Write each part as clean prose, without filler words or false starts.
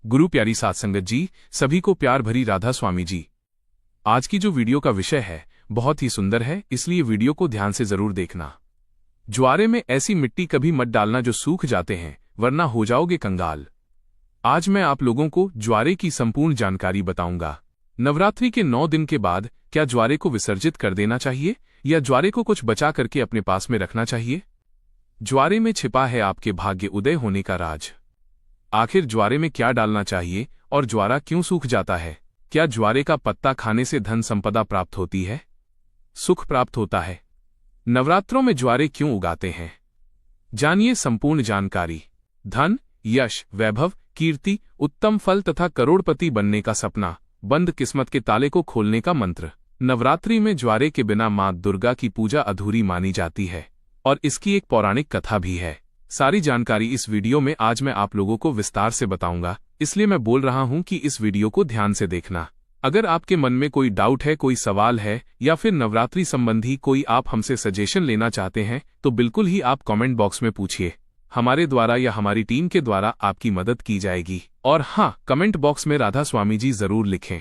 गुरु प्यारी साथ संगत जी, सभी को प्यार भरी राधा स्वामी जी। आज की जो वीडियो का विषय है बहुत ही सुंदर है, इसलिए वीडियो को ध्यान से जरूर देखना। ज्वारे में ऐसी मिट्टी कभी मत डालना जो सूख जाते हैं, वरना हो जाओगे कंगाल। आज मैं आप लोगों को ज्वारे की संपूर्ण जानकारी बताऊंगा। नवरात्रि के 9 दिन के बाद क्या ज्वारे को विसर्जित कर देना चाहिए या ज्वारे को कुछ बचा करके अपने पास में रखना चाहिए? ज्वारे में छिपा है आपके भाग्य उदय होने का राज। आखिर ज्वारे में क्या डालना चाहिए और ज्वारा क्यों सूख जाता है? क्या ज्वारे का पत्ता खाने से धन संपदा प्राप्त होती है, सुख प्राप्त होता है? नवरात्रों में ज्वारे क्यों उगाते हैं, जानिए संपूर्ण जानकारी। धन, यश, वैभव, कीर्ति, उत्तम फल तथा करोड़पति बनने का सपना, बंद किस्मत के ताले को खोलने का मंत्र। नवरात्रि में ज्वारे के बिना मां दुर्गा की पूजा अधूरी मानी जाती है और इसकी एक पौराणिक कथा भी है। सारी जानकारी इस वीडियो में आज मैं आप लोगों को विस्तार से बताऊंगा, इसलिए मैं बोल रहा हूं कि इस वीडियो को ध्यान से देखना। अगर आपके मन में कोई डाउट है, कोई सवाल है या फिर नवरात्रि संबंधी कोई आप हमसे सजेशन लेना चाहते हैं तो बिल्कुल ही आप कमेंट बॉक्स में पूछिए। हमारे द्वारा या हमारी टीम के द्वारा आपकी मदद की जाएगी। और हाँ, कमेंट बॉक्स में राधा स्वामी जी जरूर लिखें।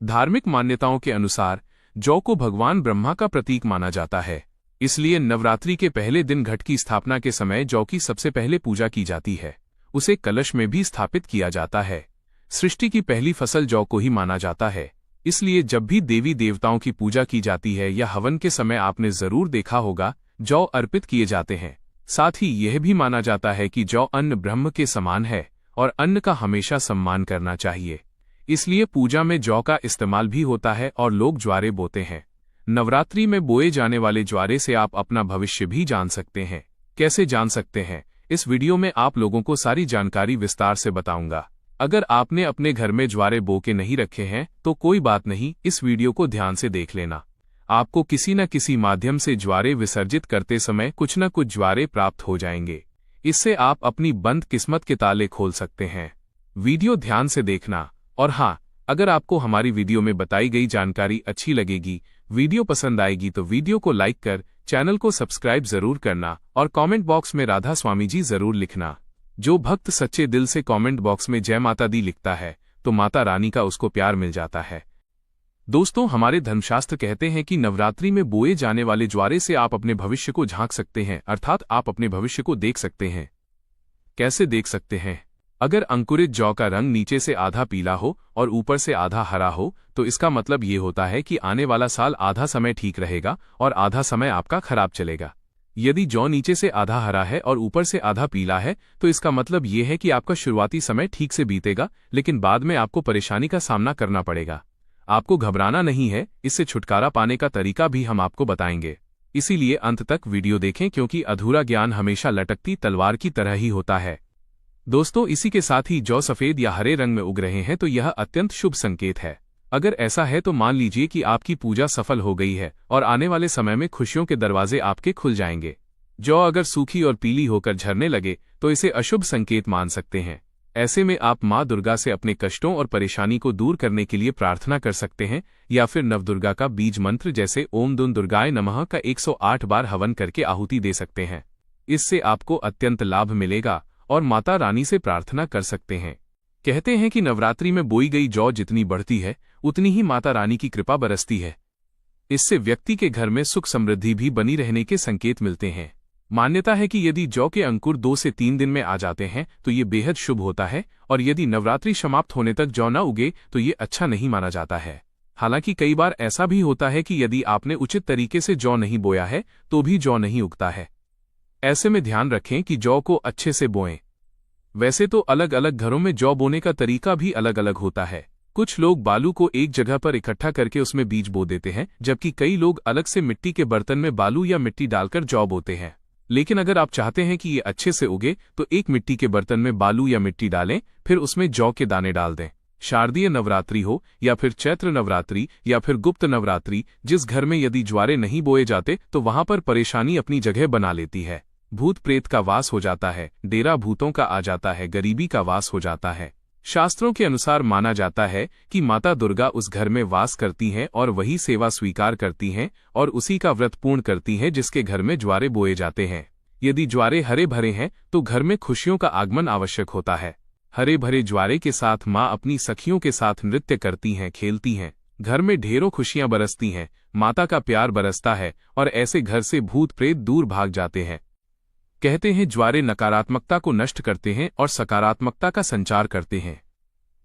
धार्मिक मान्यताओं के अनुसार जौ को भगवान ब्रह्मा का प्रतीक माना जाता है, इसलिए नवरात्रि के पहले दिन घट की स्थापना के समय जौ की सबसे पहले पूजा की जाती है। उसे कलश में भी स्थापित किया जाता है। सृष्टि की पहली फसल जौ को ही माना जाता है, इसलिए जब भी देवी देवताओं की पूजा की जाती है या हवन के समय आपने जरूर देखा होगा जौ अर्पित किए जाते हैं। साथ ही यह भी माना जाता है कि जौ अन्न ब्रह्म के समान है और अन्न का हमेशा सम्मान करना चाहिए, इसलिए पूजा में जौ का इस्तेमाल भी होता है और लोग ज्वारे बोते हैं। नवरात्रि में बोए जाने वाले ज्वारे से आप अपना भविष्य भी जान सकते हैं। कैसे जान सकते हैं, इस वीडियो में आप लोगों को सारी जानकारी विस्तार से बताऊंगा। अगर आपने अपने घर में ज्वारे बो के नहीं रखे हैं तो कोई बात नहीं, इस वीडियो को ध्यान से देख लेना। आपको किसी न किसी माध्यम से ज्वारे विसर्जित करते समय कुछ न कुछ ज्वारे प्राप्त हो जाएंगे। इससे आप अपनी बंद किस्मत के ताले खोल सकते हैं। वीडियो ध्यान से देखना। और हाँ, अगर आपको हमारी वीडियो में बताई गई जानकारी अच्छी लगेगी, वीडियो पसंद आएगी तो वीडियो को लाइक कर चैनल को सब्सक्राइब जरूर करना और कमेंट बॉक्स में राधा स्वामी जी जरूर लिखना। जो भक्त सच्चे दिल से कमेंट बॉक्स में जय माता दी लिखता है तो माता रानी का उसको प्यार मिल जाता है। दोस्तों, हमारे धर्मशास्त्र कहते हैं कि नवरात्रि में बोए जाने वाले ज्वारे से आप अपने भविष्य को झांक सकते हैं, अर्थात आप अपने भविष्य को देख सकते हैं। कैसे देख सकते हैं? अगर अंकुरित जौ का रंग नीचे से आधा पीला हो और ऊपर से आधा हरा हो तो इसका मतलब ये होता है कि आने वाला साल आधा समय ठीक रहेगा और आधा समय आपका खराब चलेगा। यदि जौ नीचे से आधा हरा है और ऊपर से आधा पीला है तो इसका मतलब ये है कि आपका शुरुआती समय ठीक से बीतेगा, लेकिन बाद में आपको परेशानी का सामना करना पड़ेगा। आपको घबराना नहीं है, इससे छुटकारा पाने का तरीका भी हम आपको बताएंगे। इसीलिए अंत तक वीडियो देखें, क्योंकि अधूरा ज्ञान हमेशा लटकती तलवार की तरह ही होता है। दोस्तों, इसी के साथ ही जौ सफेद या हरे रंग में उग रहे हैं तो यह अत्यंत शुभ संकेत है। अगर ऐसा है तो मान लीजिए कि आपकी पूजा सफल हो गई है और आने वाले समय में खुशियों के दरवाजे आपके खुल जाएंगे। जौ अगर सूखी और पीली होकर झरने लगे तो इसे अशुभ संकेत मान सकते हैं। ऐसे में आप मां दुर्गा से अपने कष्टों और परेशानी को दूर करने के लिए प्रार्थना कर सकते हैं या फिर नवदुर्गा का बीज मंत्र जैसे ओम दुन दुर्गाय नमः का 108 बार हवन करके आहुति दे सकते हैं। इससे आपको अत्यंत लाभ मिलेगा और माता रानी से प्रार्थना कर सकते हैं। कहते हैं कि नवरात्रि में बोई गई जौ जितनी बढ़ती है उतनी ही माता रानी की कृपा बरसती है। इससे व्यक्ति के घर में सुख समृद्धि भी बनी रहने के संकेत मिलते हैं। मान्यता है कि यदि जौ के अंकुर 2 से 3 दिन में आ जाते हैं तो ये बेहद शुभ होता है और यदि नवरात्रि समाप्त होने तक जौ न उगे तो ये अच्छा नहीं माना जाता है। हालांकि कई बार ऐसा भी होता है कि यदि आपने उचित तरीके से जौ नहीं बोया है तो भी जौ नहीं उगता है। ऐसे में ध्यान रखें कि जौ को अच्छे से बोएं। वैसे तो अलग अलग घरों में जौ बोने का तरीका भी अलग अलग होता है। कुछ लोग बालू को एक जगह पर इकट्ठा करके उसमें बीज बो देते हैं, जबकि कई लोग अलग से मिट्टी के बर्तन में बालू या मिट्टी डालकर जौ बोते हैं। लेकिन अगर आप चाहते हैं कि ये अच्छे से उगे तो एक मिट्टी के बर्तन में बालू या मिट्टी डालें, फिर उसमें जौ के दाने डाल दें। शारदीय नवरात्रि हो या फिर चैत्र नवरात्रि या फिर गुप्त नवरात्रि, जिस घर में यदि ज्वारे नहीं बोए जाते तो वहां पर परेशानी अपनी जगह बना लेती है। भूत प्रेत का वास हो जाता है, डेरा भूतों का आ जाता है, गरीबी का वास हो जाता है। शास्त्रों के अनुसार माना जाता है कि माता दुर्गा उस घर में वास करती हैं और वही सेवा स्वीकार करती हैं और उसी का व्रत पूर्ण करती हैं जिसके घर में ज्वारे बोए जाते हैं। यदि ज्वारे हरे भरे हैं तो घर में खुशियों का आगमन आवश्यक होता है। हरे भरे ज्वारे के साथ माँ अपनी सखियों के साथ नृत्य करती हैं, खेलती हैं। घर में ढेरों खुशियां बरसती हैं, माता का प्यार बरसता है और ऐसे घर से भूत प्रेत दूर भाग जाते हैं। कहते हैं ज्वारे नकारात्मकता को नष्ट करते हैं और सकारात्मकता का संचार करते हैं।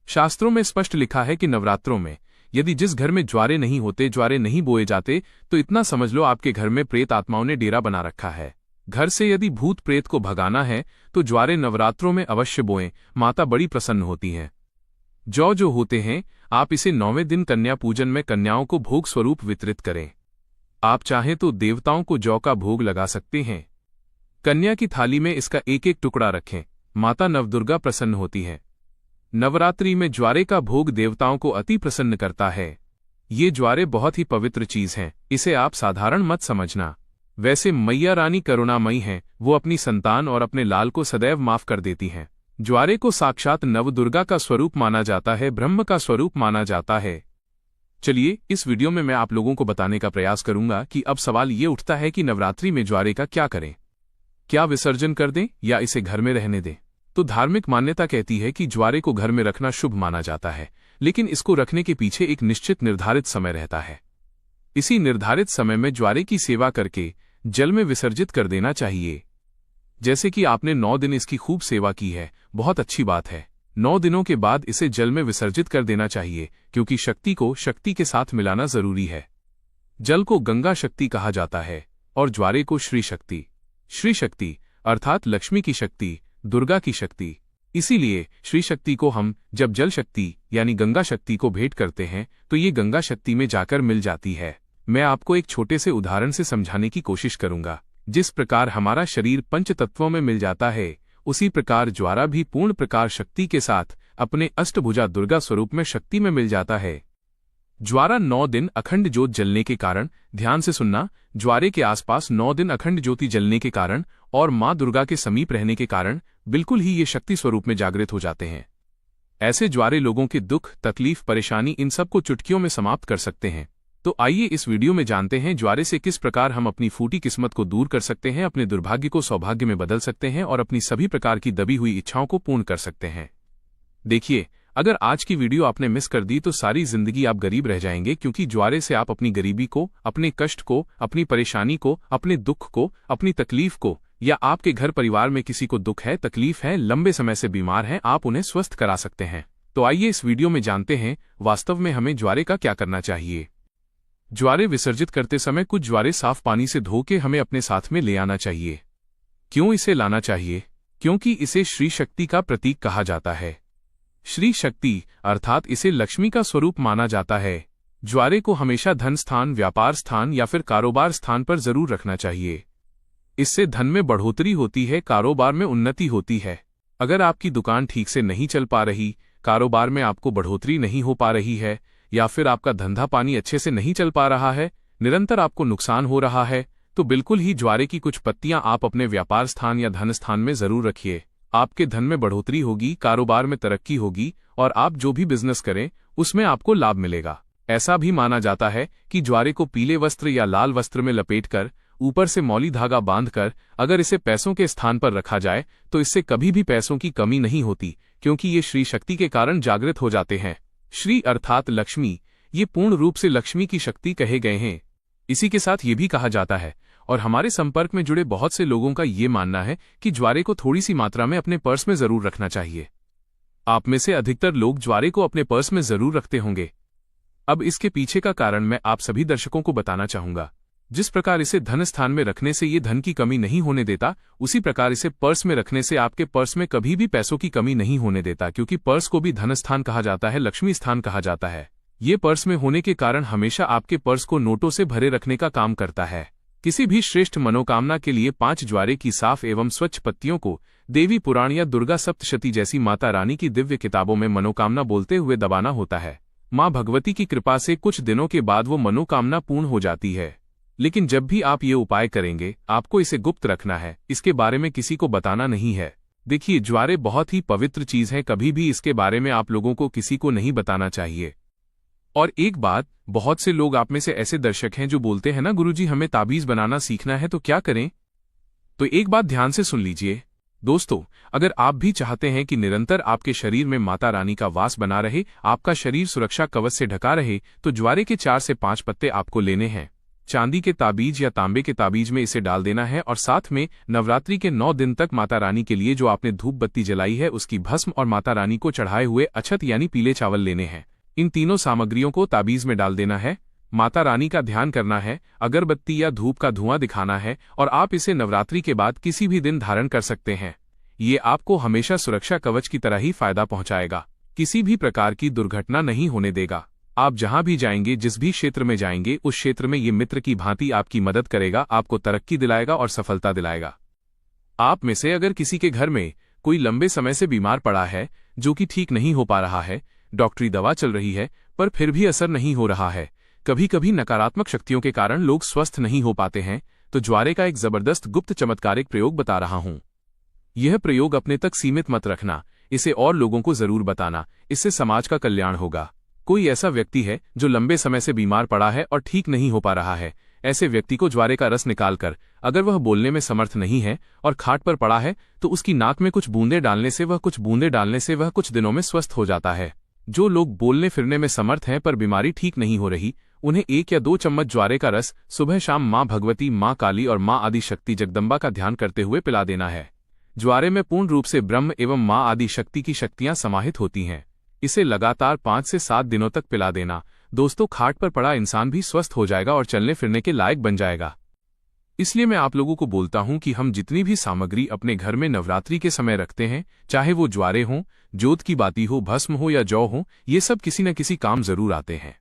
शास्त्रों में स्पष्ट लिखा है कि नवरात्रों में यदि जिस घर में ज्वारे नहीं होते, ज्वारे नहीं बोए जाते, तो इतना समझ लो आपके घर में प्रेत आत्माओं ने डेरा बना रखा है। घर से यदि भूत प्रेत को भगाना है तो ज्वारे नवरात्रों में अवश्य बोएं, माता बड़ी प्रसन्न होती हैं। जौ जो होते हैं, आप इसे 9वें दिन कन्या पूजन में कन्याओं को भोग स्वरूप वितरित करें। आप चाहें तो देवताओं को जौ का भोग लगा सकते हैं। कन्या की थाली में इसका एक एक टुकड़ा रखें, माता नवदुर्गा प्रसन्न होती हैं। नवरात्रि में ज्वारे का भोग देवताओं को अति प्रसन्न करता है। ये ज्वारे बहुत ही पवित्र चीज हैं, इसे आप साधारण मत समझना। वैसे मैया रानी करुणामयी हैं, वो अपनी संतान और अपने लाल को सदैव माफ कर देती हैं। ज्वारे को साक्षात नवदुर्गा का स्वरूप माना जाता है, ब्रह्म का स्वरूप माना जाता है। चलिए, इस वीडियो में मैं आप लोगों को बताने का प्रयास करूंगा कि अब सवाल ये उठता है कि नवरात्रि में ज्वारे का क्या करें। क्या विसर्जन कर दें या इसे घर में रहने दें? तो धार्मिक मान्यता कहती है कि ज्वारे को घर में रखना शुभ माना जाता है, लेकिन इसको रखने के पीछे एक निश्चित निर्धारित समय रहता है। इसी निर्धारित समय में ज्वारे की सेवा करके जल में विसर्जित कर देना चाहिए। जैसे कि आपने 9 दिन इसकी खूब सेवा की है, बहुत अच्छी बात है। 9 दिनों के बाद इसे जल में विसर्जित कर देना चाहिए, क्योंकि शक्ति को शक्ति के साथ मिलाना जरूरी है। जल को गंगा शक्ति कहा जाता है और ज्वारे को श्री शक्ति। श्री शक्ति अर्थात लक्ष्मी की शक्ति, दुर्गा की शक्ति। इसीलिए श्री शक्ति को हम जब जल शक्ति यानी गंगा शक्ति को भेंट करते हैं तो ये गंगा शक्ति में जाकर मिल जाती है। मैं आपको एक छोटे से उदाहरण से समझाने की कोशिश करूंगा। जिस प्रकार हमारा शरीर पंच तत्वों में मिल जाता है, उसी प्रकार ज्वारा भी पूर्ण प्रकार शक्ति के साथ अपने अष्टभुजा दुर्गा स्वरूप में शक्ति में मिल जाता है। ज्वारा 9 दिन अखंड ज्योत जलने के कारण, ध्यान से सुनना, ज्वारे के आसपास 9 दिन अखंड ज्योति जलने के कारण और माँ दुर्गा के समीप रहने के कारण बिल्कुल ही ये शक्ति स्वरूप में जागृत हो जाते हैं। ऐसे ज्वारे लोगों के दुख, तकलीफ, परेशानी इन सब को चुटकियों में समाप्त कर सकते हैं। तो आइए इस वीडियो में जानते हैं ज्वारे से किस प्रकार हम अपनी फूटी किस्मत को दूर कर सकते हैं, अपने दुर्भाग्य को सौभाग्य में बदल सकते हैं और अपनी सभी प्रकार की दबी हुई इच्छाओं को पूर्ण कर सकते हैं। देखिए, अगर आज की वीडियो आपने मिस कर दी तो सारी जिंदगी आप गरीब रह जाएंगे, क्योंकि ज्वारे से आप अपनी गरीबी को, अपने कष्ट को, अपनी परेशानी को, अपने दुख को, अपनी तकलीफ को, या आपके घर परिवार में किसी को दुख है, तकलीफ है, लंबे समय से बीमार हैं, आप उन्हें स्वस्थ करा सकते हैं। तो आइए इस वीडियो में जानते हैं वास्तव में हमें ज्वारे का क्या करना चाहिए। ज्वारे विसर्जित करते समय कुछ ज्वारे साफ पानी से धो के हमें अपने साथ में ले आना चाहिए। क्यों इसे लाना चाहिए? क्योंकि इसे श्री शक्ति का प्रतीक कहा जाता है। श्री शक्ति अर्थात इसे लक्ष्मी का स्वरूप माना जाता है। ज्वारे को हमेशा धन स्थान, व्यापार स्थान या फिर कारोबार स्थान पर जरूर रखना चाहिए। इससे धन में बढ़ोतरी होती है, कारोबार में उन्नति होती है। अगर आपकी दुकान ठीक से नहीं चल पा रही, कारोबार में आपको बढ़ोतरी नहीं हो पा रही है, या फिर आपका धंधा पानी अच्छे से नहीं चल पा रहा है, निरंतर आपको नुकसान हो रहा है, तो बिल्कुल ही ज्वारे की कुछ पत्तियां आप अपने व्यापार स्थान या धन स्थान में जरूर रखिए। आपके धन में बढ़ोतरी होगी, कारोबार में तरक्की होगी और आप जो भी बिजनेस करें उसमें आपको लाभ मिलेगा। ऐसा भी माना जाता है कि ज्वारे को पीले वस्त्र या लाल वस्त्र में लपेटकर ऊपर से मौली धागा बांधकर अगर इसे पैसों के स्थान पर रखा जाए तो इससे कभी भी पैसों की कमी नहीं होती, क्योंकि ये श्री शक्ति के कारण जागृत हो जाते हैं। श्री अर्थात लक्ष्मी, ये पूर्ण रूप से लक्ष्मी की शक्ति कहे गए हैं। इसी के साथ ये भी कहा जाता है और हमारे संपर्क में जुड़े बहुत से लोगों का ये मानना है कि ज्वारे को थोड़ी सी मात्रा में अपने पर्स में जरूर रखना चाहिए। आप में से अधिकतर लोग ज्वारे को अपने पर्स में जरूर रखते होंगे। अब इसके पीछे का कारण मैं आप सभी दर्शकों को बताना चाहूंगा। जिस प्रकार इसे धन स्थान में रखने से ये धन की कमी नहीं होने देता, उसी प्रकार इसे पर्स में रखने से आपके पर्स में कभी भी पैसों की कमी नहीं होने देता, क्योंकि पर्स को भी धन स्थान कहा जाता है, लक्ष्मी स्थान कहा जाता है। ये पर्स में होने के कारण हमेशा आपके पर्स को नोटों से भरे रखने का काम करता है। किसी भी श्रेष्ठ मनोकामना के लिए 5 ज्वारे की साफ एवं स्वच्छ पत्तियों को देवी पुराण या दुर्गा सप्तशती जैसी माता रानी की दिव्य किताबों में मनोकामना बोलते हुए दबाना होता है। माँ भगवती की कृपा से कुछ दिनों के बाद वो मनोकामना पूर्ण हो जाती है। लेकिन जब भी आप ये उपाय करेंगे, आपको इसे गुप्त रखना है, इसके बारे में किसी को बताना नहीं है। देखिए, ज्वारे बहुत ही पवित्र चीज है, कभी भी इसके बारे में आप लोगों को किसी को नहीं बताना चाहिए। और एक बात, बहुत से लोग आप में से ऐसे दर्शक हैं जो बोलते हैं ना गुरुजी हमें ताबीज बनाना सीखना है तो क्या करें? तो एक बात ध्यान से सुन लीजिए। दोस्तों, अगर आप भी चाहते हैं कि निरंतर आपके शरीर में माता रानी का वास बना रहे, आपका शरीर सुरक्षा कवच से ढका रहे, तो ज्वारे के 4 से 5 पत्ते आपको लेने हैं। चांदी के ताबीज या तांबे के ताबीज में इसे डाल देना है और साथ में नवरात्रि के 9 दिन तक माता रानी के लिए जो आपने धूप बत्ती जलाई है उसकी भस्म और माता रानी को चढ़ाए हुए अक्षत यानी पीले चावल लेने हैं। इन तीनों सामग्रियों को ताबीज में डाल देना है, माता रानी का ध्यान करना है, अगरबत्ती या धूप का धुआं दिखाना है और आप इसे नवरात्रि के बाद किसी भी दिन धारण कर सकते हैं। ये आपको हमेशा सुरक्षा कवच की तरह ही फायदा पहुंचाएगा, किसी भी प्रकार की दुर्घटना नहीं होने देगा। आप जहां भी जाएंगे, जिस भी क्षेत्र में जाएंगे, उस क्षेत्र में ये मित्र की भांति आपकी मदद करेगा, आपको तरक्की दिलाएगा और सफलता दिलाएगा। आप में से अगर किसी के घर में कोई लंबे समय से बीमार पड़ा है, जो कि ठीक नहीं हो पा रहा है, डॉक्टरी दवा चल रही है पर फिर भी असर नहीं हो रहा है, कभी कभी नकारात्मक शक्तियों के कारण लोग स्वस्थ नहीं हो पाते हैं, तो ज्वारे का एक जबरदस्त गुप्त चमत्कारिक प्रयोग बता रहा हूं। यह प्रयोग अपने तक सीमित मत रखना, इसे और लोगों को जरूर बताना, इससे समाज का कल्याण होगा। कोई ऐसा व्यक्ति है जो लंबे समय से बीमार पड़ा है और ठीक नहीं हो पा रहा है, ऐसे व्यक्ति को ज्वारे का रस निकालकर, अगर वह बोलने में समर्थ नहीं है और खाट पर पड़ा है, तो उसकी नाक में कुछ बूंदे डालने से वह कुछ दिनों में स्वस्थ हो जाता है। जो लोग बोलने फिरने में समर्थ हैं पर बीमारी ठीक नहीं हो रही, उन्हें 1 या 2 चम्मच ज्वारे का रस सुबह शाम माँ भगवती, माँ काली और माँ आदि शक्ति जगदम्बा का ध्यान करते हुए पिला देना है। ज्वारे में पूर्ण रूप से ब्रह्म एवं माँ आदि शक्ति की शक्तियां समाहित होती हैं। इसे लगातार 5 से 7 दिनों तक पिला देना। दोस्तों, खाट पर पड़ा इंसान भी स्वस्थ हो जाएगा और चलने फिरने के लायक बन जाएगा। इसलिए मैं आप लोगों को बोलता हूं कि हम जितनी भी सामग्री अपने घर में नवरात्रि के समय रखते हैं, चाहे वो ज्वारे हों, जोत की बाती हो, भस्म हो या जौ हो, ये सब किसी न किसी काम जरूर आते हैं।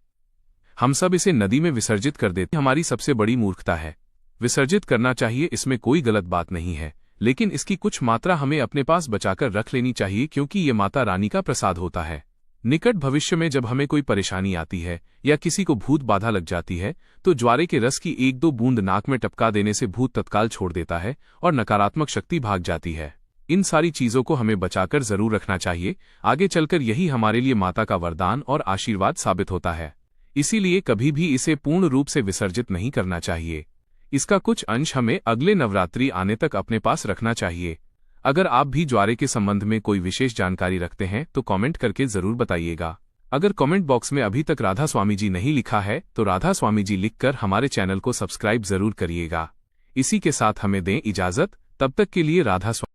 हम सब इसे नदी में विसर्जित कर देते, हमारी सबसे बड़ी मूर्खता है। विसर्जित करना चाहिए, इसमें कोई गलत बात नहीं है, लेकिन इसकी कुछ मात्रा हमें अपने पास बचाकर रख लेनी चाहिए, क्योंकि ये माता रानी का प्रसाद होता है। निकट भविष्य में जब हमें कोई परेशानी आती है या किसी को भूत बाधा लग जाती है, तो ज्वारे के रस की 1-2 बूंद नाक में टपका देने से भूत तत्काल छोड़ देता है और नकारात्मक शक्ति भाग जाती है। इन सारी चीजों को हमें बचाकर जरूर रखना चाहिए, आगे चलकर यही हमारे लिए माता का वरदान और आशीर्वाद साबित होता है। इसीलिए कभी भी इसे पूर्ण रूप से विसर्जित नहीं करना चाहिए। इसका कुछ अंश हमें अगले नवरात्रि आने तक अपने पास रखना चाहिए। अगर आप भी ज्वारे के संबंध में कोई विशेष जानकारी रखते हैं तो कमेंट करके जरूर बताइएगा। अगर कमेंट बॉक्स में अभी तक राधा स्वामी जी नहीं लिखा है तो राधा स्वामी जी लिखकर हमारे चैनल को सब्सक्राइब जरूर करिएगा। इसी के साथ हमें दें इजाजत, तब तक के लिए राधा स्वामी।